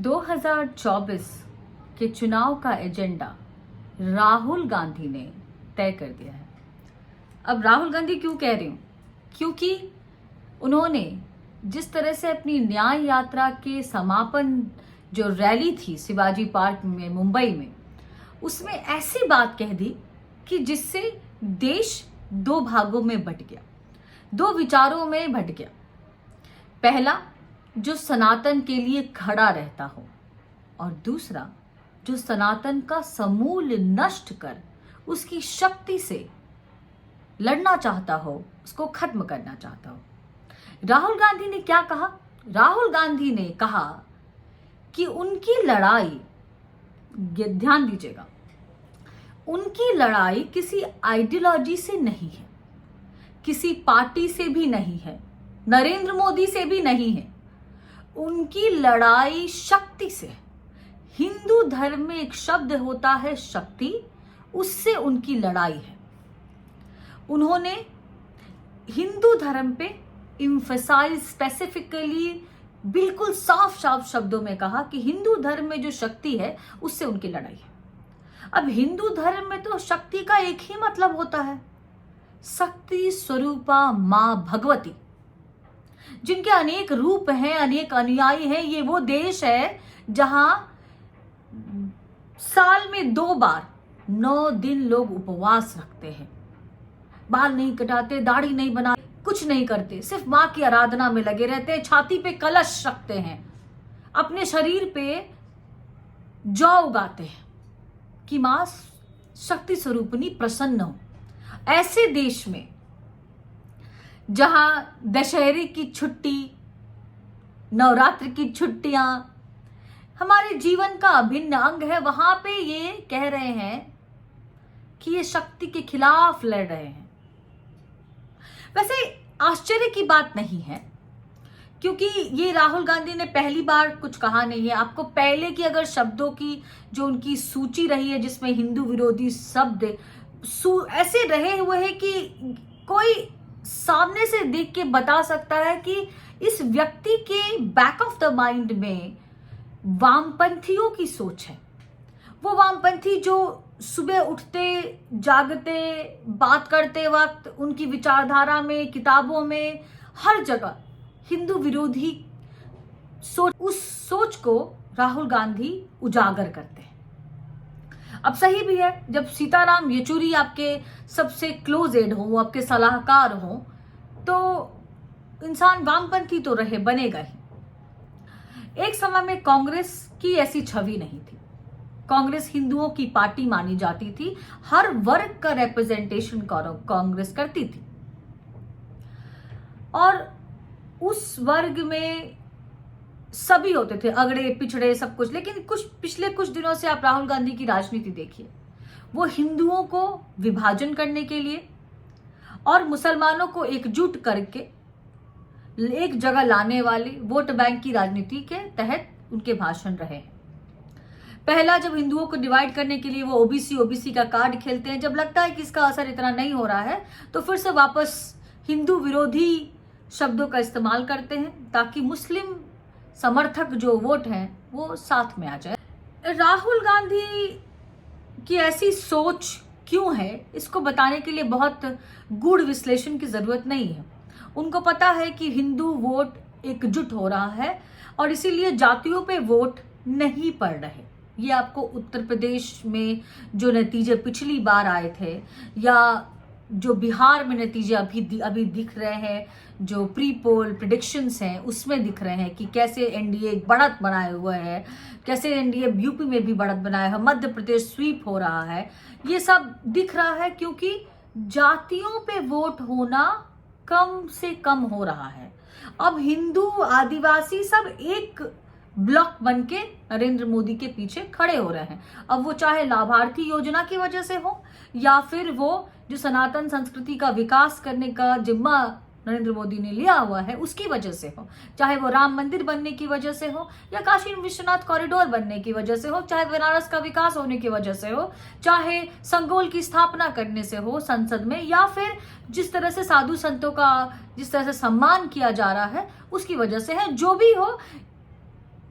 2024 के चुनाव का एजेंडा राहुल गांधी ने तय कर दिया है। अब राहुल गांधी क्यों कह रही हूं? क्योंकि उन्होंने जिस तरह से अपनी न्याय यात्रा के समापन जो रैली थी शिवाजी पार्क में मुंबई में, उसमें ऐसी बात कह दी कि जिससे देश दो भागों में बंट गया, दो विचारों में बंट गया। पहला, जो सनातन के लिए खड़ा रहता हो, और दूसरा, जो सनातन का समूल नष्ट कर उसकी शक्ति से लड़ना चाहता हो, उसको खत्म करना चाहता हो। राहुल गांधी ने क्या कहा? राहुल गांधी ने कहा कि उनकी लड़ाई, ध्यान दीजिएगा, उनकी लड़ाई किसी आइडियोलॉजी से नहीं है, किसी पार्टी से भी नहीं है, नरेंद्र मोदी से भी नहीं है। उनकी लड़ाई शक्ति से है। हिंदू धर्म में एक शब्द होता है शक्ति, उससे उनकी लड़ाई है। उन्होंने हिंदू धर्म पे इम्फेसाइज स्पेसिफिकली बिल्कुल साफ साफ शब्दों में कहा कि हिंदू धर्म में जो शक्ति है उससे उनकी लड़ाई है। अब हिंदू धर्म में तो शक्ति का एक ही मतलब होता है, शक्ति स्वरूपा मां भगवती, जिनके अनेक रूप हैं, अनेक अनुयायी हैं। ये वो देश है जहां साल में 2 बार 9 दिन लोग उपवास रखते हैं, बाल नहीं कटाते, दाढ़ी नहीं बनाते, कुछ नहीं करते, सिर्फ मां की आराधना में लगे रहते हैं, छाती पे कलश रखते हैं, अपने शरीर पे जौ उगाते हैं कि मां शक्ति स्वरूपनी प्रसन्न हो। ऐसे देश में जहां दशहरे की छुट्टी, नवरात्र की छुट्टियां हमारे जीवन का अभिन्न अंग है, वहां पे ये कह रहे हैं कि ये शक्ति के खिलाफ लड़ रहे हैं। वैसे आश्चर्य की बात नहीं है, क्योंकि ये राहुल गांधी ने पहली बार कुछ कहा नहीं है। आपको पहले की अगर शब्दों की जो उनकी सूची रही है जिसमें हिंदू विरोधी शब्द ऐसे रहे हुए हैं कि कोई सामने से देख के बता सकता है कि इस व्यक्ति के बैक ऑफ द माइंड में वामपंथियों की सोच है। वो वामपंथी जो सुबह उठते जागते बात करते वक्त उनकी विचारधारा में, किताबों में, हर जगह हिंदू विरोधी सोच, उस सोच को राहुल गांधी उजागर करते हैं। अब सही भी है, जब सीताराम येचुरी आपके सबसे क्लोज एड हो, आपके सलाहकार हो, तो इंसान वामपंथी तो रहे बनेगा ही। एक समय में कांग्रेस की ऐसी छवि नहीं थी। कांग्रेस हिंदुओं की पार्टी मानी जाती थी, हर वर्ग का रिप्रेजेंटेशन कांग्रेस करती थी, और उस वर्ग में सभी होते थे, अगड़े पिछड़े सब कुछ। लेकिन पिछले कुछ दिनों से आप राहुल गांधी की राजनीति देखिए, वो हिंदुओं को विभाजन करने के लिए और मुसलमानों को एकजुट करके एक जगह लाने वाली वोट बैंक की राजनीति के तहत उनके भाषण रहे हैं। पहला, जब हिंदुओं को डिवाइड करने के लिए वो ओबीसी का कार्ड खेलते हैं, जब लगता है कि इसका असर इतना नहीं हो रहा है तो फिर से वापस हिंदू विरोधी शब्दों का इस्तेमाल करते हैं ताकि मुस्लिम समर्थक जो वोट हैं वो साथ में आ जाए। राहुल गांधी की ऐसी सोच क्यों है, इसको बताने के लिए बहुत गूढ़ विश्लेषण की जरूरत नहीं है। उनको पता है कि हिंदू वोट एकजुट हो रहा है और इसीलिए जातियों पे वोट नहीं पड़ रहे। ये आपको उत्तर प्रदेश में जो नतीजे पिछली बार आए थे, या जो बिहार में नतीजे अभी दिख रहे हैं, जो प्री पोल प्रिडिक्शंस हैं उसमें दिख रहे हैं कि कैसे एनडीए एक बढ़त बनाए हुए है, कैसे एनडीए यूपी में भी बढ़त बनाया है, मध्य प्रदेश स्वीप हो रहा है। ये सब दिख रहा है क्योंकि जातियों पे वोट होना कम से कम हो रहा है। अब हिंदू आदिवासी सब एक ब्लॉक बन के नरेंद्र मोदी के पीछे खड़े हो रहे हैं। अब वो चाहे लाभार्थी योजना की वजह से हो, या फिर वो जो सनातन संस्कृति का विकास करने का जिम्मा नरेंद्र मोदी ने लिया हुआ है उसकी वजह से हो, चाहे वो राम मंदिर बनने की वजह से हो, या काशी विश्वनाथ कॉरिडोर बनने की वजह से हो, चाहे बनारस का विकास होने की वजह से हो, चाहे संगोल की स्थापना करने से हो संसद में, या फिर जिस तरह से साधु संतों का जिस तरह से सम्मान किया जा रहा है उसकी वजह से है। जो भी हो,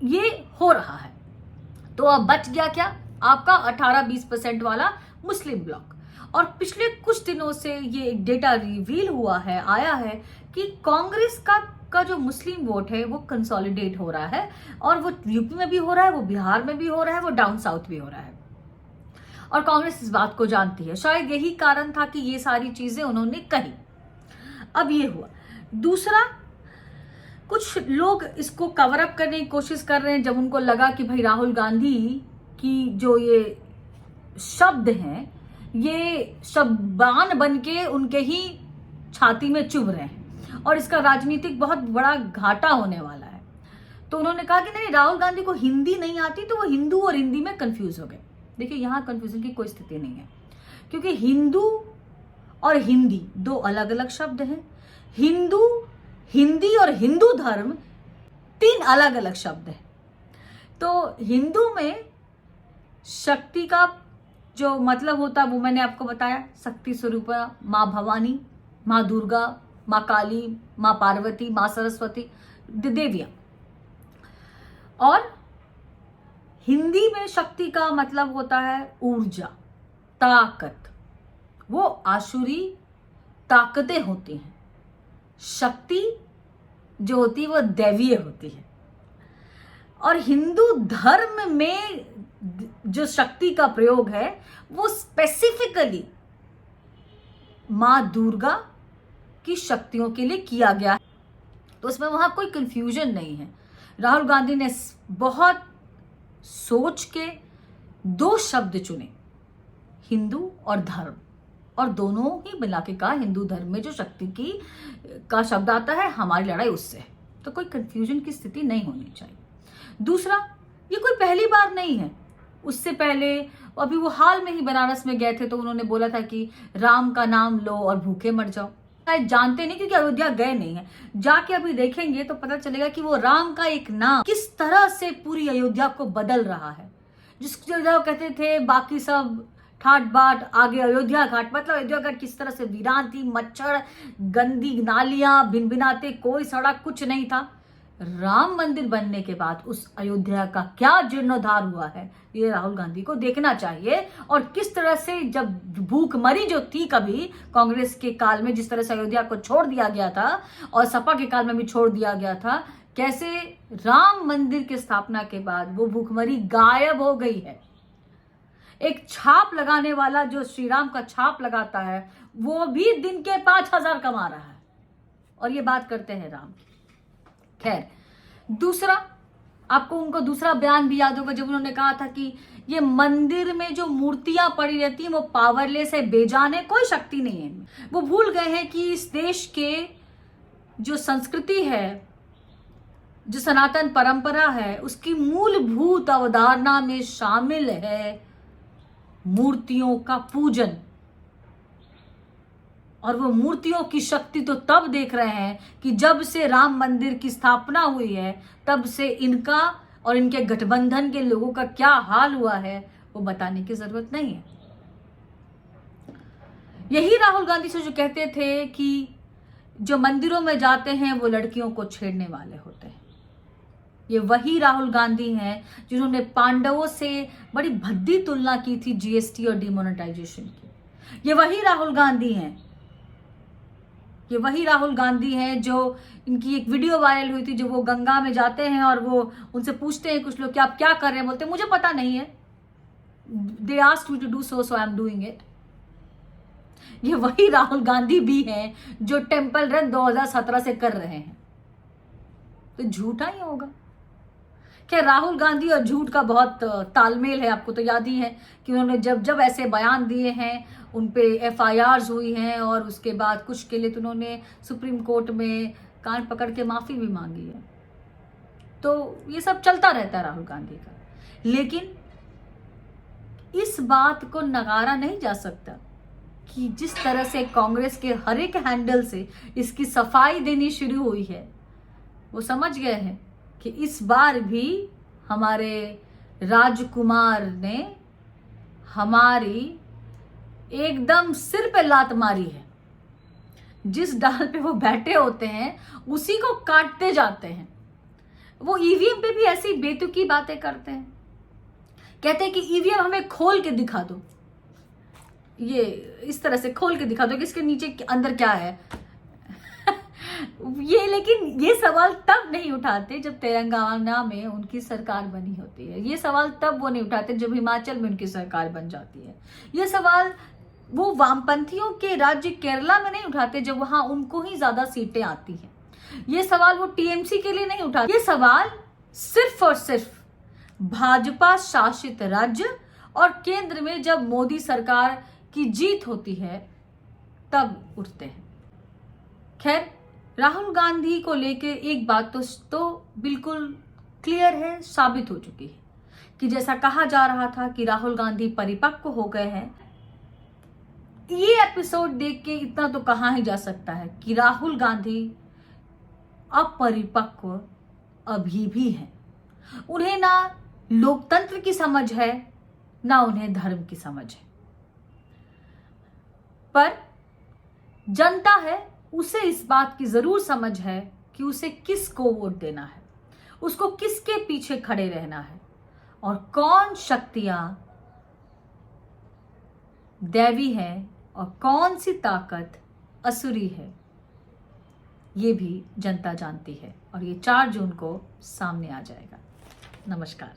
ये हो रहा है। तो अब बच गया क्या? आपका 18-20% वाला मुस्लिम ब्लॉक। और पिछले कुछ दिनों से ये एक डेटा रिवील हुआ है, आया है कि कांग्रेस का जो मुस्लिम वोट है वो कंसोलिडेट हो रहा है, और वो यूपी में भी हो रहा है, वो बिहार में भी हो रहा है, वो डाउन साउथ भी हो रहा है। और कांग्रेस इस बात को जानती है। शायद यही कारण था कि ये सारी चीजें उन्होंने कही। अब ये हुआ। दूसरा, कुछ लोग इसको कवर अप करने की कोशिश कर रहे हैं जब उनको लगा कि भाई राहुल गांधी की जो ये शब्द हैं ये शब्बान बन के उनके ही छाती में चुभ रहे हैं और इसका राजनीतिक बहुत बड़ा घाटा होने वाला है। तो उन्होंने कहा कि नहीं, राहुल गांधी को हिंदी नहीं आती, तो वो हिंदू और हिंदी में कंफ्यूज हो गए। देखिए, यहां कंफ्यूजन की कोई स्थिति नहीं है, क्योंकि हिंदू और हिंदी दो अलग अलग शब्द हैं। हिंदू, हिंदी और हिंदू धर्म तीन अलग अलग शब्द हैं। तो हिंदू में शक्ति का जो मतलब होता है वो मैंने आपको बताया, शक्ति स्वरूपा, माँ भवानी, माँ दुर्गा, माँ काली, माँ पार्वती, माँ सरस्वती, देवियां। और हिंदी में शक्ति का मतलब होता है ऊर्जा, ताकत। वो आसुरी ताकतें होती हैं। शक्ति जो होती है वो दैवीय होती है। और हिंदू धर्म में जो शक्ति का प्रयोग है वो स्पेसिफिकली मां दुर्गा की शक्तियों के लिए किया गया है। तो उसमें वहां कोई कंफ्यूजन नहीं है। राहुल गांधी ने बहुत सोच के दो शब्द चुने, हिंदू और धर्म, और दोनों ही मिला के कहा हिंदू धर्म में जो शक्ति की का शब्द आता है, हमारी लड़ाई उससे है। तो कोई कंफ्यूजन की स्थिति नहीं होनी चाहिए। दूसरा, ये कोई पहली बार नहीं है। उससे पहले अभी वो हाल में ही बनारस में गए थे, तो उन्होंने बोला था कि राम का नाम लो और भूखे मर जाओ। शायद जानते नहीं, क्योंकि अयोध्या गए नहीं है। जाके अभी देखेंगे तो पता चलेगा कि वो राम का एक नाम किस तरह से पूरी अयोध्या को बदल रहा है। जिस जगह कहते थे बाकी सब ठाट बाट, आगे अयोध्या घाट, मतलब अयोध्या घाट किस तरह से वीरान थी, मच्छर, गंदी नालियां, भिनभिनाते, कोई सड़क, कुछ नहीं था। राम मंदिर बनने के बाद उस अयोध्या का क्या जीर्णोद्धार हुआ है, ये राहुल गांधी को देखना चाहिए। और किस तरह से जब भूखमरी जो थी कभी कांग्रेस के काल में, जिस तरह से अयोध्या को छोड़ दिया गया था और सपा के काल में भी छोड़ दिया गया था, कैसे राम मंदिर की स्थापना के बाद वो भूखमरी गायब हो गई है। एक छाप लगाने वाला जो श्री राम का छाप लगाता है वो भी दिन के 5,000 कमा रहा है, और ये बात करते हैं राम की। खैर, दूसरा, आपको उनको दूसरा बयान भी याद होगा जब उन्होंने कहा था कि ये मंदिर में जो मूर्तियां पड़ी रहती हैं वो पावरलेस है, बेजान है, कोई शक्ति नहीं है इनमें। वो भूल गए हैं कि इस देश के जो संस्कृति है, जो सनातन परंपरा है, उसकी मूलभूत अवधारणा में शामिल है मूर्तियों का पूजन। और वो मूर्तियों की शक्ति तो तब देख रहे हैं कि जब से राम मंदिर की स्थापना हुई है, तब से इनका और इनके गठबंधन के लोगों का क्या हाल हुआ है वो बताने की जरूरत नहीं है। यही राहुल गांधी से जो कहते थे कि जो मंदिरों में जाते हैं वो लड़कियों को छेड़ने वाले होते हैं, ये वही राहुल गांधी हैं जिन्होंने पांडवों से बड़ी भद्दी तुलना की थी जीएसटी और डिमोनेटाइजेशन की। ये वही राहुल गांधी हैं, ये वही राहुल गांधी हैं जो इनकी एक वीडियो वायरल हुई थी, जो वो गंगा में जाते हैं और वो उनसे पूछते हैं कुछ लोग कि आप क्या कर रहे हैं, बोलते हैं मुझे पता नहीं है, they asked me to do so I'm doing it. ये वही राहुल गांधी भी हैं जो टेंपल रन 2017 से कर रहे हैं। तो झूठा ही होगा। क्या राहुल गांधी और झूठ का बहुत तालमेल है। आपको तो याद ही है कि उन्होंने जब जब ऐसे बयान दिए हैं उन पे एफआईआर्स हुई हैं, और उसके बाद कुछ के लिए तो उन्होंने सुप्रीम कोर्ट में कान पकड़ के माफी भी मांगी है। तो ये सब चलता रहता है राहुल गांधी का। लेकिन इस बात को नकारा नहीं जा सकता कि जिस तरह से कांग्रेस के हर एक हैंडल से इसकी सफाई देनी शुरू हुई है, वो समझ गए हैं कि इस बार भी हमारे राजकुमार ने हमारी एकदम सिर पे लात मारी है। जिस डाल पे वो बैठे होते हैं उसी को काटते जाते हैं। वो ईवीएम पे भी ऐसी बेतुकी बातें करते हैं, कहते हैं कि ईवीएम हमें खोल के दिखा दो, ये इस तरह से खोल के दिखा दो कि इसके नीचे अंदर क्या है। ये लेकिन ये सवाल तब नहीं उठाते जब तेलंगाना में उनकी सरकार बनी होती है, ये सवाल तब वो नहीं उठाते जब हिमाचल में उनकी सरकार बन जाती है, ये सवाल वो वामपंथियों के राज्य केरला में नहीं उठाते जब वहां उनको ही ज्यादा सीटें आती हैं, ये सवाल वो टीएमसी के लिए नहीं उठाते, ये सवाल सिर्फ और सिर्फ भाजपा शासित राज्य और केंद्र में जब मोदी सरकार की जीत होती है तब उठते हैं। खैर, राहुल गांधी को लेकर एक बात तो बिल्कुल क्लियर है, साबित हो चुकी है कि जैसा कहा जा रहा था कि राहुल गांधी परिपक्व हो गए हैं, ये एपिसोड देख के इतना तो कहा ही जा सकता है कि राहुल गांधी अपरिपक्व अभी भी हैं। उन्हें ना लोकतंत्र की समझ है, ना उन्हें धर्म की समझ है, पर जनता है उसे इस बात की जरूर समझ है कि उसे किसको वोट देना है, उसको किसके पीछे खड़े रहना है और कौन शक्तियां दैवी है और कौन सी ताकत असुरी है, ये भी जनता जानती है और ये 4 जून को सामने आ जाएगा। नमस्कार।